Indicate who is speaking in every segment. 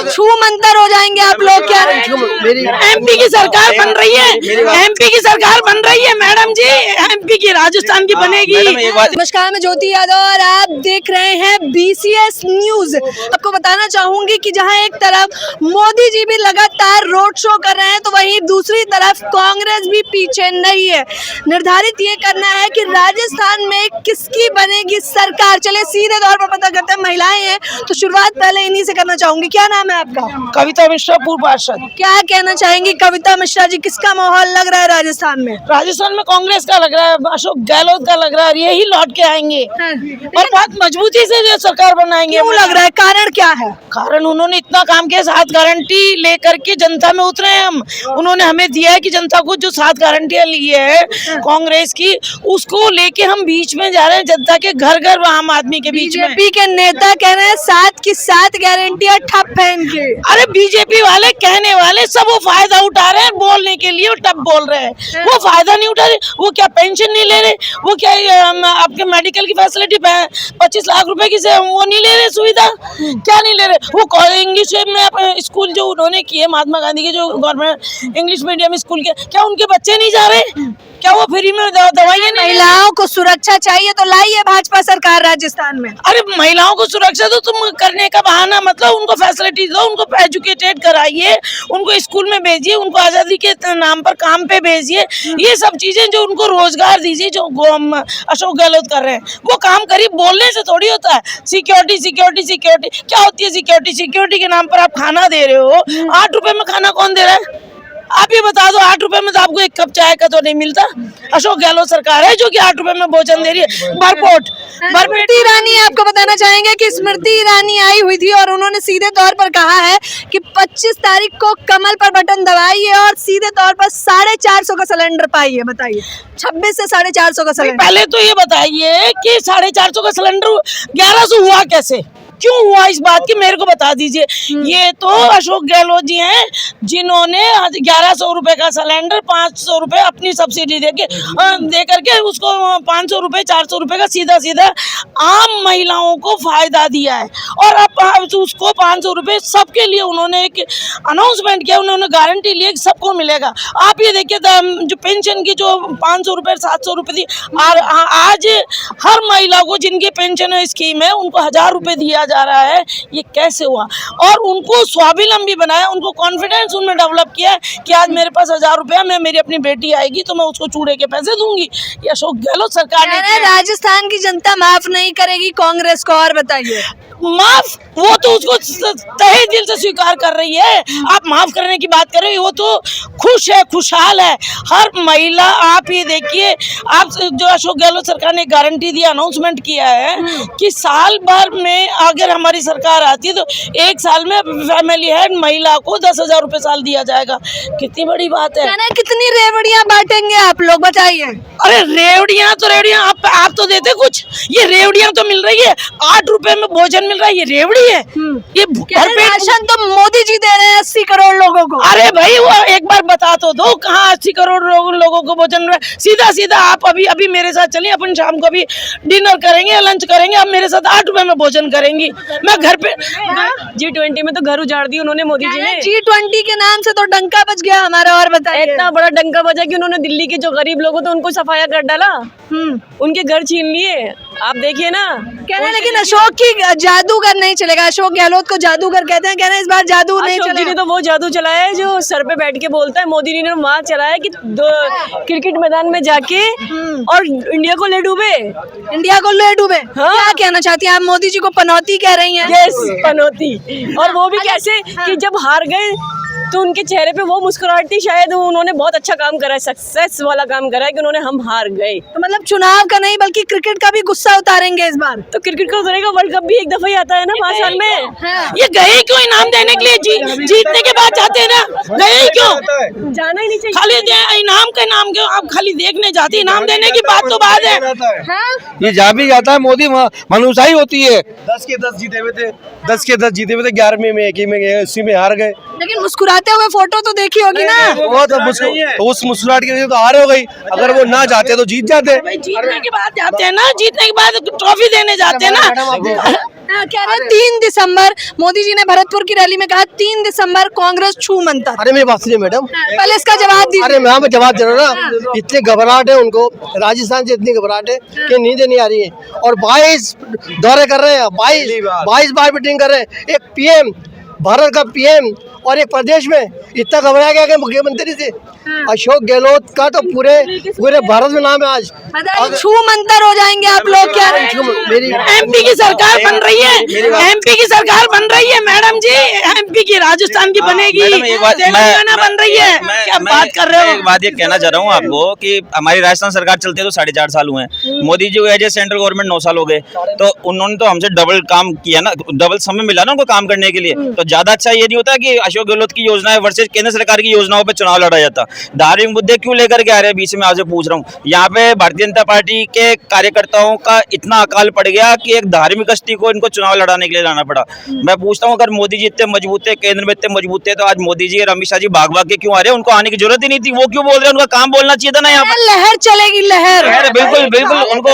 Speaker 1: छू मंतर हो जाएंगे आप लोग क्या?
Speaker 2: एमपी की सरकार बन रही है, एमपी की सरकार बन रही है मैडम जी, एमपी की राजस्थान की बनेगी।
Speaker 1: नमस्कार, मैं ज्योति यादव और आप देख रहे हैं BCS न्यूज। आपको बताना चाहूंगी कि जहां एक तरफ मोदी जी भी लगातार रोड शो कर रहे हैं तो वहीं दूसरी तरफ कांग्रेस भी पीछे नहीं है। निर्धारित ये करना है कि राजस्थान में किसकी बनेगी सरकार। चले सीधे तौर पर पता करते हैं। महिलाएं हैं तो शुरुआत पहले इन्हीं से करना चाहूंगी। क्या नाम है आपका?
Speaker 2: कविता मिश्रा, पूर्व पार्षद।
Speaker 1: क्या कहना चाहेंगी कविता मिश्रा जी, किसका माहौल लग रहा है राजस्थान में?
Speaker 2: राजस्थान में कांग्रेस का लग रहा है, अशोक गहलोत का लग रहा है, यही लौट के आएंगे और बहुत मजबूती से जो सरकार बनाएंगे।
Speaker 1: क्यों लग रहा है? कारण क्या है?
Speaker 2: कारण उन्होंने इतना काम किया, 7 गारंटी लेकर के जनता में उतरे हैं हम। उन्होंने हमें दिया है कि जनता को जो 7 गारंटियां ली है कांग्रेस की, उसको लेके हम बीच में जा रहे हैं, जनता के घर घर आम आदमी के बीच में।
Speaker 1: बीजेपी के नेता कह रहे हैं 7 की 7 गारंटियां ठप है इनकी।
Speaker 2: अरे बीजेपी वाले कहने वाले सब वो फायदा उठा रहे हैं बोलने के लिए, वो टप बोल रहे हैं। वो फायदा नहीं उठा रहे, वो क्या पेंशन नहीं ले रहे, वो क्या आपके मेडिकल की फैसिलिटी 25 लाख रुपए की से वो नहीं ले रहे, सुविधा क्या नहीं ले रहे। वो इंग्लिश में स्कूल जो उन्होंने किए, महात्मा गांधी के जो गवर्नमेंट इंग्लिश मीडियम स्कूल के, क्या उनके बच्चे नहीं जा रहे? क्या वो फ्री में दवाइयाँ नहीं?
Speaker 1: महिलाओं को सुरक्षा चाहिए तो लाइए भाजपा सरकार राजस्थान में।
Speaker 2: अरे महिलाओं को सुरक्षा तो तुम करने का बहाना, मतलब उनको फैसिलिटी दो, उनको एजुकेटेड कराइए, उनको स्कूल में भेजिए, उनको आजादी के नाम पर काम पे भेजिए। ये सब चीजें जो उनको रोजगार दीजिए, जो अशोक गहलोत कर रहे हैं वो काम करिए। बोलने से थोड़ी होता है। सिक्योरिटी सिक्योरिटी सिक्योरिटी क्या होती है? सिक्योरिटी सिक्योरिटी के नाम पर आप खाना दे रहे हो। 8 रुपए में खाना कौन दे रहा है? आप ये बता दो। 8 रुपए में तो आपको एक कप चाय का तो नहीं मिलता। अशोक गहलोत सरकार है जो कि 8 रुपए में भोजन दे रही है। भरपोट
Speaker 1: स्मृति ईरानी, आपको बताना चाहेंगे कि स्मृति ईरानी आई हुई थी और उन्होंने सीधे तौर पर कहा है कि 25 तारीख को कमल पर बटन दबाइए और सीधे तौर पर 450 का सिलेंडर पाइए। बताइए 26 से 450 का सिलेंडर।
Speaker 2: पहले तो ये बताइए कि 450 का सिलेंडर 1100 हुआ कैसे, क्यों हुआ? इस बात की मेरे को बता दीजिए। ये तो अशोक गहलोत जी हैं जिन्होंने 1100 रुपए का सिलेंडर 500 रुपए अपनी सब्सिडी दे करके उसको 500 रुपए 400 रुपए का सीधा सीधा आम महिलाओं को फायदा दिया है। और अब उसको 500 रुपए सबके लिए उन्होंने एक अनाउंसमेंट किया, उन्होंने गारंटी ली सबको मिलेगा। आप ये देखिए जो पेंशन की जो 500 रुपए 700 रुपए थी, आज हर महिला को जिनकी पेंशन स्कीम है उनको 1000 रुपए दिया जा रहा है। ये कैसे हुआ? और उनको स्वावलंबी बनाया, उनको कॉन्फिडेंस उनमें डेवलप किया कि आज मेरे पास 1000 रुपया, मैं मेरी अपनी बेटी आएगी तो मैं उसको चूड़े के पैसे दूंगी। ये अशोक गहलोत सरकार ने
Speaker 1: राजस्थान की जनता माफ नहीं करेगी कांग्रेस को। और बताइए
Speaker 2: माफ, वो तो उसको तहे दिल से स्वीकार कर रही है। आप माफ करने की बात कर रहे हो, वो तो खुश है, खुशहाल है हर महिला। आप ये देखिए, आप जो अशोक गहलोत सरकार ने गारंटी दी, अनाउंसमेंट किया है कि साल भर में अगर हमारी सरकार आती है तो 1 साल में फैमिली हेड महिला को 10,000 रुपए साल दिया जाएगा। कितनी बड़ी बात है।
Speaker 1: कितनी रेवड़ियां बांटेंगे आप लोग? बताइए।
Speaker 2: अरे रेवड़ियां तो रेवड़ियां आप तो देते कुछ, ये रेवड़ियां तो मिल रही है। 8 रुपए में भोजन मिल रहा है, ये रेवड़ी है। ये
Speaker 1: राशन तो मोदी जी दे रहे हैं 80 करोड़ लोगों को।
Speaker 2: अरे भाई वो एक बार बता तो दो, कहाँ 80 करोड़ लोगों को भोजन मिल रहा है? सीधा सीधा आप अभी मेरे साथ चलिए, अपन शाम को अभी डिनर करेंगे, लंच करेंगे, आप मेरे साथ 8 रुपए में भोजन करेंगी। मैं घर पे
Speaker 3: G20 में तो घर उजाड़ दी उन्होंने मोदी जी ने।
Speaker 1: G20 के नाम से तो डंका बज गया हमारा। और बताइए।
Speaker 3: इतना बड़ा डंका बजा कि उन्होंने दिल्ली के जो गरीब लोगों थे उनको सफाया कर डाला, उनके घर छीन लिए। आप देखिए ना।
Speaker 1: कह रहे हैं लेकिन अशोक की जादूगर नहीं चलेगा। अशोक गहलोत को जादूगर कहते हैं, कह रहे हैं इस बार जादू नहीं चलेगा।
Speaker 3: अशोक जी ने तो वो जादू चलाया है जो सर पे बैठ के बोलता है। मोदी जी ने वहाँ चलाया कि क्रिकेट मैदान में जाके और इंडिया को ले डूबे।
Speaker 1: इंडिया को ले डूबे।
Speaker 3: हाँ?
Speaker 1: क्या कहना चाहती हैं आप? मोदी जी को पनौती कह रही हैं।
Speaker 3: यस, पनौती। और वो भी कैसे कि जब हार गए तो उनके चेहरे पे वो मुस्कुराहट थी। शायद उन्होंने बहुत अच्छा काम करा है, सक्सेस वाला काम करा है कि उन्होंने हम हार गए।
Speaker 1: तो मतलब चुनाव का नहीं बल्कि क्रिकेट का भी गुस्सा उतारेंगे इस बार।
Speaker 3: तो क्रिकेट का उतरेगा। वर्ल्ड कप भी एक दफा ही आता है ना 5 साल में।
Speaker 1: हाँ।
Speaker 2: ये गए क्यों इनाम देने के लिए? जीतने के बाद जाते हैं ना, गए क्यों?
Speaker 3: जाना ही नहीं चाहिए।
Speaker 2: खाली इनाम का नाम क्यों? आप खाली देखने जाते, इनाम देने की बात तो बात है।
Speaker 1: हाँ?
Speaker 4: ये जहाँ भी जाता है मोदी मनुष्य होती है। 10 के 10 जीते हुए थे, 10 के 10 जीते हुए थे, 11वें में 1 में 80 में हार गए।
Speaker 1: लेकिन मुस्कुरा जाते हुए फोटो तो देखी होगी ना।
Speaker 5: वो तो उस मुस्कुराहट की वजह से तो हार हो गई, अगर वो ना जाते तो जीत जाते।
Speaker 2: भाई जीतने के बाद जाते हैं ना, जीतने के बाद ट्रॉफी देने जाते हैं ना।
Speaker 1: कह रहे हैं 3 दिसंबर मोदी जी ने भरतपुर की रैली में कहा 3 दिसंबर कांग्रेस छू मंतर।
Speaker 5: अरे मेरी बात सुनिए मैडम,
Speaker 1: पहले इसका जवाब दीजिए।
Speaker 5: अरे मैं जवाब दे रहा हूँ ना, इतनी घबराहट है उनको, राजस्थान से इतनी घबराहट है कि नींद नहीं आ रही है, और 22 दौरे कर रहे हैं, 22 बार मीटिंग कर रहे हैं। एक पीएम, भारत का पीएम, और एक प्रदेश में इतना घबराया गया कि मुख्यमंत्री से अशोक गहलोत का तो पूरे भारत में नाम है आज।
Speaker 1: छू मंतर हो जाएंगे आप लोग क्या?
Speaker 5: मेरी
Speaker 2: एमपी की सरकार बन रही है, एमपी की सरकार बन रही है मैडम जी, एमपी की राजस्थान की बनेगी, तेलंगाना बन रही है। क्या बात कर रहे हो?
Speaker 6: एक बात ये कहना चाह रहा हूँ आपको कि हमारी राजस्थान सरकार चलती है तो 4.5 साल हुए हैं। मोदी जी को एज ए सेंट्रल गवर्नमेंट 9 साल हो गए, तो उन्होंने तो हमसे डबल काम किया ना, डबल समय मिला ना उनको काम करने के लिए। तो ज्यादा अच्छा ये नहीं होता कि अशोक गहलोत की योजना है वर्सेज केंद्र सरकार की योजनाओं पे चुनाव लड़ा जाता। धार्मिक मुद्दे क्यों लेकर के आ रहे हैं बीच में, आपसे पूछ रहा हूँ। यहाँ पे भारतीय जनता पार्टी के कार्यकर्ताओं का इतना अकाल पड़ गया कि एक धार्मिक हस्ती को इनको चुनाव लड़ाने के लिए लाना पड़ा। मैं पूछता हूँ, अगर मोदी जी इतने मजबूत थे, केंद्र में इतने मजबूत थे, तो आज मोदी जी और अमित शाह जी भाग भाग के क्यों आ रहे हैं? उनको आने की जरूरत ही नहीं थी। वो क्यों बोल रहे हैं? उनका काम बोलना चाहिए था ना यहाँ पर।
Speaker 1: लहर चलेगी, लहर।
Speaker 6: बिल्कुल बिल्कुल, उनको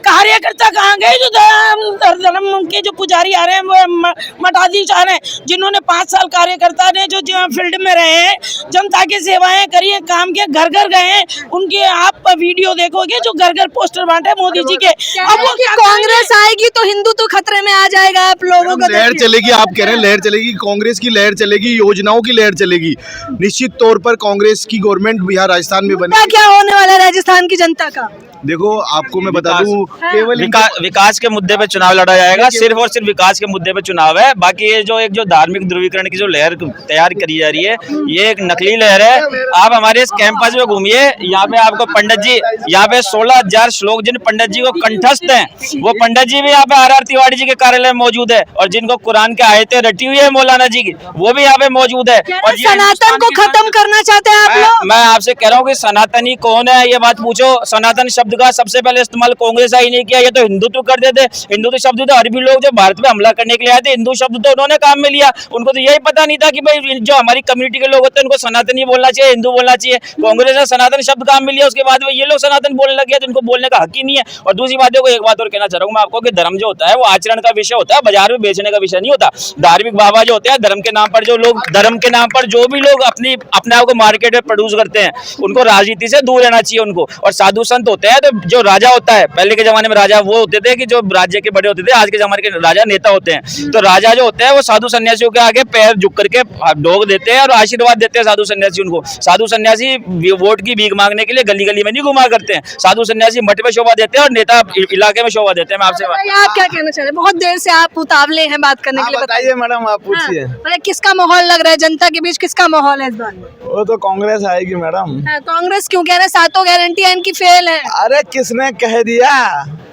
Speaker 2: कार्यकर्ता कहाँ गए जो धर्म के जो पुजारी आ रहे हैं, वो मठाधीश आ रहे हैं, जिन्होंने 5 साल कार्यकर्ता ने जो फील्ड में रहे हैं, जनता की सेवाएं करी है, काम किया, घर घर गए हैं, उनके आप वीडियो देखोगे जो घर घर पोस्टर बांटे मोदी जी के।
Speaker 1: अब वो कांग्रेस आएगी तो हिंदुत्व खतरे में आ जाएगा। आप लोगों को
Speaker 7: लहर चलेगी, आप कह रहे हैं लहर चलेगी, कांग्रेस की लहर चलेगी, योजनाओं की लहर चलेगी। निश्चित तौर पर कांग्रेस की गवर्नमेंट यहाँ राजस्थान में बनी।
Speaker 1: क्या होने वाला है राजस्थान की जनता का?
Speaker 7: देखो आपको मैं बता दूं, केवल
Speaker 6: विकास के मुद्दे पे चुनाव लड़ा जाएगा, सिर्फ और सिर्फ विकास के मुद्दे पे चुनाव है। बाकी ये जो धार्मिक ध्रुवीकरण की जो लहर तैयार करी जा रही है, ये एक नकली लहर है। आप हमारे इस कैंपस में घूमिए, यहाँ पे आपको पंडित जी, यहाँ पे 16,000 श्लोक जिन पंडित जी को कंठस्थ हैं, वो पंडित जी भी यहाँ पे आर तिवारी जी के कार्यालय में मौजूद है, और जिनको कुरान के आयतें रटी हुई है मौलाना जी की, वो भी यहाँ पे मौजूद है। और
Speaker 1: सनातन को खत्म करना चाहते हैं आप लोग?
Speaker 6: मैं आपसे कह रहा हूँ कि सनातनी कौन है, ये बात पूछो। सनातन शब्द का सबसे पहले इस्तेमाल कांग्रेस ही नहीं किया, ये तो हिंदुत्व कर देते। हिंदुत्व शब्द तो अरबी लोग जो भारत पे हमला करने के लिए आए थे, हिंदू शब्द तो उन्होंने काम में लिया। उनको तो यही पता नहीं था कि भाई जो हमारी कम्युनिटी के लोग होते हैं उनको सनातनी बोलना चाहिए, हिंदू बोलना चाहिए। कांग्रेस ने सनातन शब्द काम में लिया, उसके बाद में ये लोग सनातन बोलने लग गए, तो उनको बोलने का हक ही नहीं है। और दूसरी बात को एक बात और कहना चाह रहा हूँ मैं आपको कि धर्म जो होता है वो आचरण का विषय होता है, बाजार में बेचने का विषय नहीं होता। धार्मिक बाबा जो होते हैं, धर्म के नाम पर जो लोग, धर्म के नाम पर जो भी लोग अपने आप को मार्केट में प्रोड्यूस करते हैं, उनको राजनीति से दूर रहना चाहिए उनको। और साधु संत होते हैं, तो जो राजा होता है, पहले के जमाने में राजा वो होते थे कि जो राज्य के बड़े होते थे, आज के जमाने के राजा नेता होते हैं। तो राजा जो होते हैं वो साधु सन्यासियों के आगे पैर झुक करके डोग देते हैं और आशीर्वाद देते हैं साधु सन्यासी उनको। साधु सन्यासी वोट की भीख मांगने के लिए गली गली में नहीं घुमा करते हैं, साधु सन्यासी मठ में शोभा देते हैं और नेता इलाके में शोभा देते हैं। मैं आपसे
Speaker 1: आप क्या कहना चाह रहे हैं? बहुत देर से आप उतावले हैं बात करने के लिए,
Speaker 7: बताइए मैडम, आप पूछिए।
Speaker 1: मतलब किसका माहौल लग रहा है जनता के बीच, किसका माहौल है इस बार?
Speaker 7: वो तो कांग्रेस आएगी मैडम।
Speaker 1: कांग्रेस क्यों कह रहे हैं? सातों गारंटियां इनकी फेल है।
Speaker 7: अरे किसने कह दिया?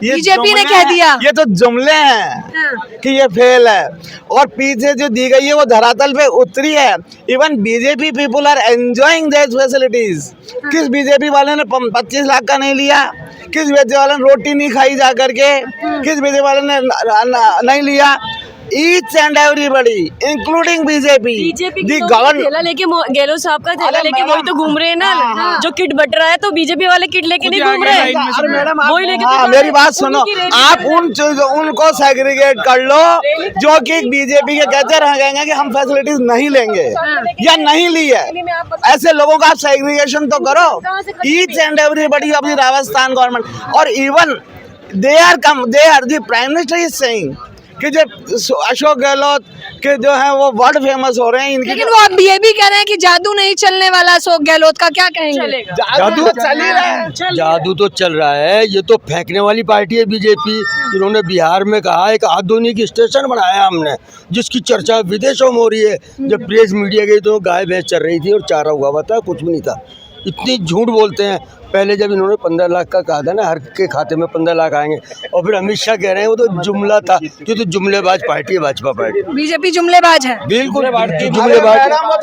Speaker 7: ये
Speaker 1: बीजेपी ने कह दिया।
Speaker 7: ये तो जुमले हैं कि ये फेल है, और पीछे जो दी गई है वो धरातल पे उतरी है। Even BJP people are enjoying this facilities. किस बीजेपी वाले ने 25 लाख का नहीं लिया? किस बीजेपी वाले ने रोटी नहीं खाई जा करके? किस बीजेपी वाले ने नहीं लिया? Each and everybody, including BJP.
Speaker 3: BJP थैला लेके गहलोत साहब का थैला लेके वही तो घूम रहे हैं ना। जो किट बट रहा है तो बीजेपी वाले किट लेके नहीं घूम रहे हैं। वही लेके
Speaker 7: मेरी बात सुनो, आप उनको सेग्रीगेट कर लो जो कि बीजेपी के कहते रहेंगे कि हम फैसिलिटीज नहीं लेंगे या नहीं ली है। ऐसे लोगों का आप सेग्रीगेशन तो करो। Each and everybody of the Rajasthan government, और even they are the prime minister is saying कि जो अशोक गहलोत के जो है वो वर्ल्ड फेमस हो रहे हैं इनकी।
Speaker 1: लेकिन वो अब ये भी कह रहे हैं कि जादू नहीं चलने वाला अशोक गहलोत का, क्या कहेंगे?
Speaker 7: जादू चल ही रहा है।
Speaker 5: जादू तो चल रहा है, ये तो फेंकने वाली पार्टी है बीजेपी। इन्होंने बिहार में कहा एक आधुनिक स्टेशन बनाया हमने, जिसकी चर्चा विदेशों में हो रही है। जब प्रेस मीडिया गई तो गाय भैंस चल रही थी और चारा हुआ हुआ था, कुछ भी नहीं था। इतनी झूठ बोलते हैं। पहले जब इन्होंने 15 लाख का कहा था ना, हर के खाते में 15 लाख आएंगे, और फिर अमित शाह कह रहे हैं वो तो जुमला था। ये तो जुमलेबाज पार्टी है भाजपा पार्टी।
Speaker 1: बीजेपी जुमलेबाज है,
Speaker 5: बिल्कुल जुमलेबाज।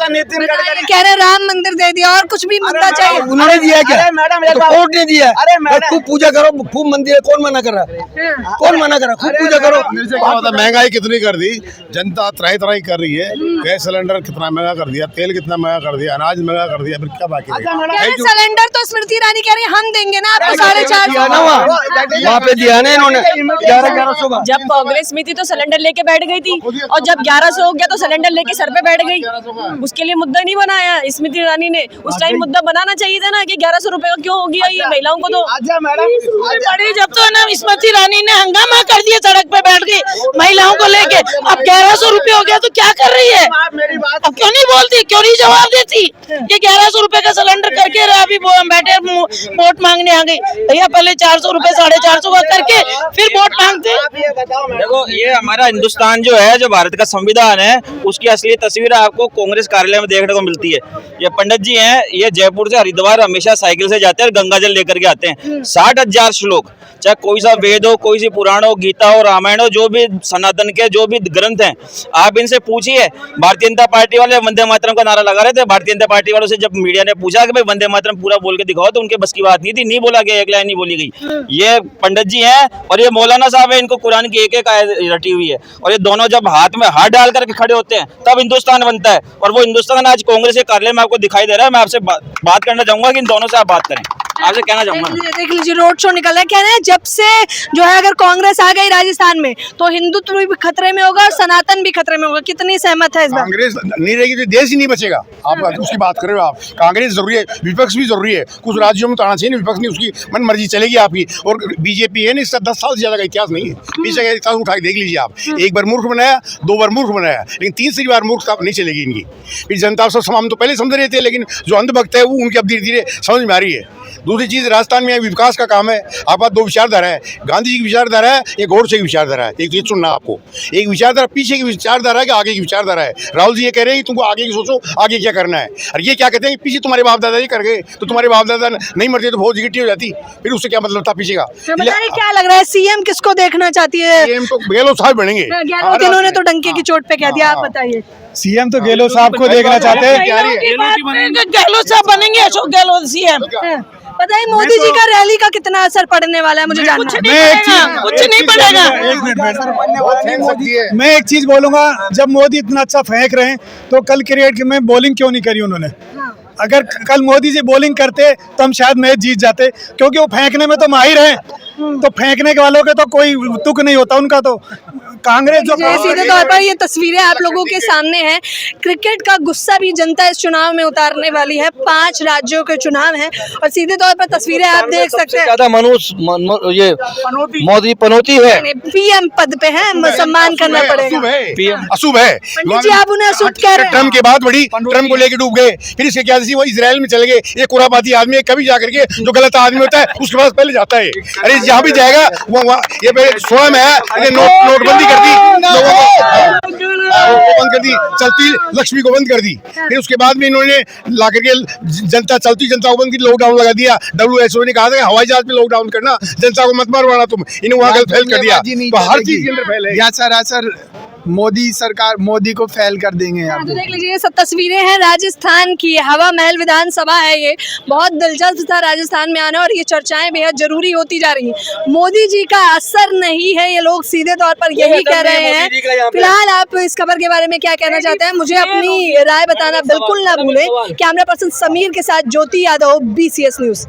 Speaker 7: नितिन गडकरी
Speaker 1: कह रहे राम मंदिर दे दिया और कुछ भी मुद्दा चाहिए।
Speaker 5: उन्होंने दिया क्या?
Speaker 7: मैडम
Speaker 5: तो कोर्ट ने दिया।
Speaker 7: अरे मैडम,
Speaker 5: खूब पूजा करो, खूब मंदिर है, कौन मना कर रहा? कौन मना कर रहा? खूब पूजा करो।
Speaker 8: महंगाई कितनी कर दी, जनता त्राही त्राही कर रही है, गैस सिलेंडर कितना महंगा कर दिया, तेल कितना महंगा कर दिया, अनाज महंगा कर दिया, फिर क्या बाकी रह गया?
Speaker 1: गैस सिलेंडर तो स्मृति ईरानी कह रही है हम देंगे ना आपको 450
Speaker 5: वहाँ पे दिया ना इन्होंने 1100 का।
Speaker 3: जब कांग्रेस में थी तो सिलेंडर लेके बैठ गई थी, और जब 1100 हो गया तो सिलेंडर लेके सर पे बैठ गई। उसके लिए मुद्दा नहीं बनाया स्मृति ईरानी ने। उस टाइम मुद्दा बनाना चाहिए था ना कि 1100 रुपए का क्यों हो गया ये महिलाओं को। तो
Speaker 2: बड़ी जब तो है ना स्मृति ईरानी ने हंगामा कर दिया, सड़क पे बैठ गई महिलाओं को लेके। अब 1100 रुपए हो गया तो क्या कर रही है? अब क्यों नहीं बोलती, क्यों नहीं जवाब देती? ये 1100 रुपए का सिलेंडर करके अभी बैठे वोट मांगने आ गई। भैया पहले 400 रुपए 450 का करके फिर वोट मांगते।
Speaker 6: देखो ये हमारा हिंदुस्तान जो है, जो भारत का संविधान है, उसकी असली तस्वीर आपको कांग्रेस कार्यालय में देखने को मिलती है। ये पंडित जी हैं, ये जयपुर से हरिद्वार हमेशा साइकिल से जाते हैं और गंगा जल लेकर के आते हैं। 60,000 श्लोक, चाहे कोई सा वेद हो, कोई सी पुराण हो, गीता हो, रामायण हो, जो भी सनातन के जो भी ग्रंथ हैं, आप इनसे पूछिए। भारतीय जनता पार्टी वाले वंदे मातरम का नारा लगा रहे थे। भारतीय जनता पार्टी वालों से जब मीडिया ने पूछा कि भाई वंदे मातरम पूरा बोल के दिखाओ, तो उनके बस की बात नहीं थी, नहीं बोला गया, एक लाइन नहीं बोली गई। ये पंडित जी हैं और ये मौलाना साहब है, इनको कुरान की एक आयत रटी हुई है, और ये दोनों जब हाथ में हाथ डाल करके खड़े होते हैं तब हिंदुस्तान बनता है। और वो हिंदुस्तान आज कांग्रेस के कार्यालय में आपको दिखाई दे रहा है। मैं आपसे बात करना चाहूंगा कि इन दोनों से आप बात करें, आपसे कहना चाहूंगा।
Speaker 1: देख लीजिए रोड शो निकल रहा है, कह रहे हैं जब से जो है अगर कांग्रेस आ गई राजस्थान में तो हिंदुत्व भी खतरे में होगा और सनातन भी खतरे में होगा। कितनी सहमत है इस बात?
Speaker 8: कांग्रेस नहीं रहेगी तो देश ही नहीं बचेगा। आप उसकी बात कर रहे हो। आप कांग्रेस जरूरी है, विपक्ष भी जरूरी है। कुछ राज्यों में तो आना चाहिए ना, विपक्ष नहीं, उसकी मन मर्जी चलेगी आपकी। और बीजेपी है ना, इसका 10 साल से ज्यादा का इतिहास नहीं है। पीछे का इतिहास उठा के देख लीजिए आप। एक बार मूर्ख बनाया, 2 बार मूर्ख बनाया, लेकिन तीसरी बार मूर्ख नहीं चलेगी इनकी। फिर जनता सब हम तो पहले समझ रहे थे, लेकिन जो अंधभक्त है वो उनकी अब धीरे धीरे समझ में आ रही है। दूसरी चीज, राजस्थान में विकास का काम है। आपका 2 विचारधारा है, गांधी जी की विचारधारा है, एक गोडसे की विचारधारा है। एक तो ये चुनना आपको, एक विचारधारा पीछे की विचारधारा है कि आगे की विचारधारा है। राहुल जी ये कह रहे हैं कि तुमको आगे की सोचो, आगे क्या करना है। और ये क्या कहते हैं कि पीछे तुम्हारे बाप दादा जी कर गए, तो तुम्हारे बाप दादा नहीं मरते तो बहुत गिट्टी हो जाती, फिर उससे क्या मतलब था पीछे का।
Speaker 1: बताइए क्या लग रहा है, सीएम किसको देखना चाहती है?
Speaker 8: सीएम तो गहलोत साहब बनेंगे।
Speaker 1: गहलोत इन्होंने तो डंके की चोट पे कह दिया, आप बताइए।
Speaker 9: सीएम तो गहलोत साहब को देखना चाहते हैं।
Speaker 2: गहलोत साहब बनेंगे, अशोक गहलोत सीएम।
Speaker 1: बताइए मोदी जी का रैली का कितना असर पड़ने वाला है, मुझे जानना है।
Speaker 2: कुछ नहीं पड़ेगा।
Speaker 9: मैं एक चीज बोलूंगा, जब मोदी इतना अच्छा फेंक रहे हैं तो कल क्रिकेट में बॉलिंग क्यों नहीं करी उन्होंने? अगर कल मोदी जी बॉलिंग करते तो हम शायद मैच जीत जाते, क्योंकि वो फेंकने में तो माहिर हैं। तो फेंकने के वालों के तो कोई तुक नहीं होता उनका। तो कांग्रेस जो
Speaker 1: सीधे तौर पर ये तस्वीरें आप लोगों के सामने हैं। क्रिकेट का गुस्सा भी जनता इस चुनाव में उतारने वाली है। 5 राज्यों के चुनाव हैं और सीधे तौर पर तस्वीरें आप देख सकते हैं।
Speaker 4: ज्यादा ये मोदी पनौती है,
Speaker 1: पीएम पद पे है, सम्मान करना पड़ेगा।
Speaker 8: अशुभ है।
Speaker 1: पंडित जी आप उन्हें अशुभ कह रहे हैं।
Speaker 8: ट्रम्प के बाद बड़ी ट्रम्प को लेके डूब गए, फिर इसके क्या वो इजराइल में चले गए। ये कुराबाती आदमी है, कभी जाकर के जो गलत आदमी होता है उसके पास पहले जाता है। अरे जहाँ भी जाएगा वो ये स्वयं है, नोटबंदी कर दी, लोगों को बंद कर दी, चलती लक्ष्मी को बंद कर दी। फिर उसके बाद में इन्होंने ला करके चलती जनता को बंद की, लॉकडाउन लगा दिया। WHO ने कहा था हवाई जहाज में लॉकडाउन करना, जनता को मत मारवाना तुम। इन्हें वहाँ गलत फैल कर दिया, तो हर चीज के अंदर फैल है।
Speaker 9: सर मोदी सरकार मोदी को फेल कर देंगे यहाँ
Speaker 1: तो देख लीजिए ये सब तस्वीरें हैं राजस्थान की। हवा महल विधानसभा है, ये बहुत दिलचस्प था राजस्थान में आना और ये चर्चाएं बेहद जरूरी होती जा रही हैं। मोदी जी का असर नहीं है, ये लोग सीधे तौर पर यही कह रहे हैं। फिलहाल आप इस खबर के बारे में क्या कहना चाहते हैं, मुझे अपनी राय बताना बिल्कुल ना भूलें। कैमरा पर्सन समीर के साथ ज्योति यादव, BCS न्यूज।